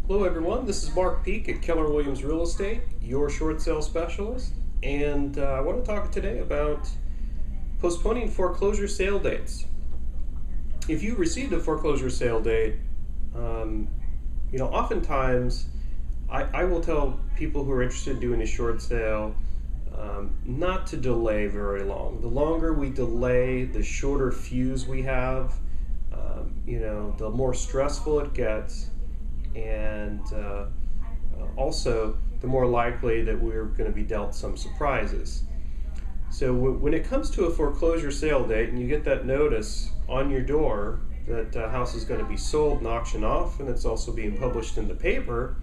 Hello everyone, this is Mark Peak at Keller Williams Real Estate, your short sale specialist, and I want to talk today about postponing foreclosure sale dates. If you received a foreclosure sale date, oftentimes I will tell people who are interested in doing a short sale not to delay very long. The longer we delay, the shorter fuse we have, the more stressful it gets, and also the more likely that we're going to be dealt some surprises. So when it comes to a foreclosure sale date and you get that notice on your door that the house is going to be sold and auctioned off, and it's also being published in the paper,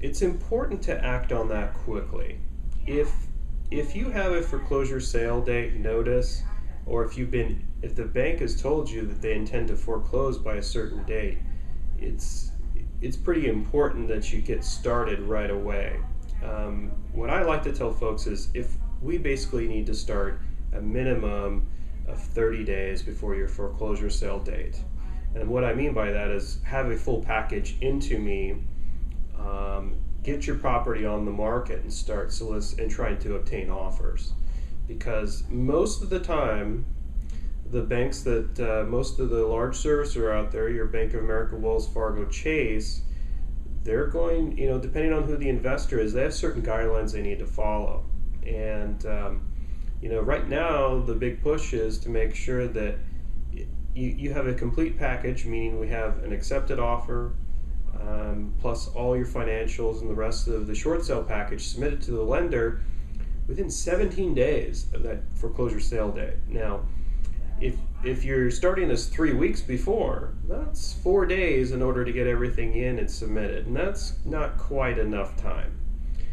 it's important to act on that quickly. If you have a foreclosure sale date notice, or if the bank has told you that they intend to foreclose by a certain date, it's pretty important that you get started right away. What I like to tell folks is if we basically need to start a minimum of 30 days before your foreclosure sale date. And what I mean by that is have a full package into me, get your property on the market and start trying to obtain offers. Because most of the time, the banks most of the large servicer out there, your Bank of America, Wells Fargo, Chase, they're going, depending on who the investor is, they have certain guidelines they need to follow. And, right now, the big push is to make sure that you have a complete package, meaning we have an accepted offer, plus all your financials and the rest of the short sale package submitted to the lender within 17 days of that foreclosure sale date. Now, if you're starting this 3 weeks before, that's 4 days in order to get everything in and submitted, and that's not quite enough time.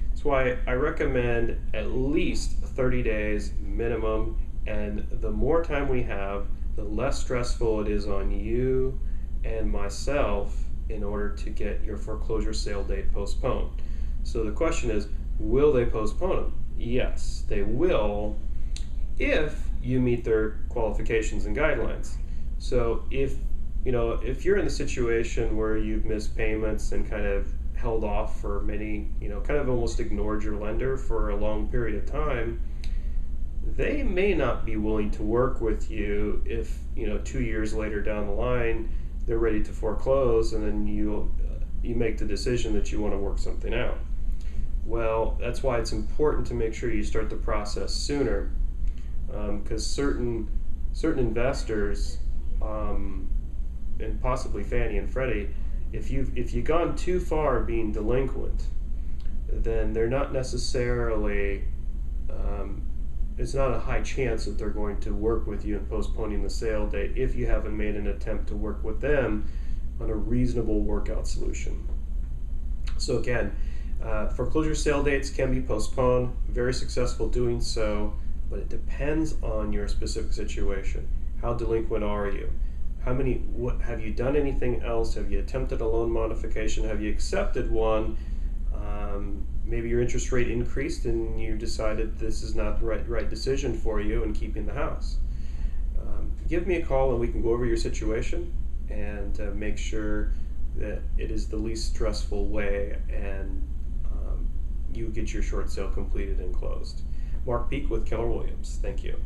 That's why I recommend at least 30 days minimum, and the more time we have, the less stressful it is on you and myself in order to get your foreclosure sale date postponed. So the question is, will they postpone them? Yes, they will, if you meet their qualifications and guidelines. So if you're in the situation where you've missed payments and kind of held off for many, kind of almost ignored your lender for a long period of time, they may not be willing to work with you if 2 years later down the line they're ready to foreclose, and then you make the decision that you want to work something out. Well, that's why it's important to make sure you start the process sooner, because certain investors, and possibly Fannie and Freddie, if you've gone too far being delinquent, then they're not necessarily, it's not a high chance that they're going to work with you in postponing the sale date if you haven't made an attempt to work with them on a reasonable workout solution. So again, foreclosure sale dates can be postponed, very successful doing so, but it depends on your specific situation. How delinquent are you? What have you done anything else? Have you attempted a loan modification? Have you accepted one? Maybe your interest rate increased and you decided this is not the right decision for you in keeping the house. Give me a call and we can go over your situation and make sure that it is the least stressful way and you get your short sale completed and closed. Mark Peak with Keller Williams. Thank you.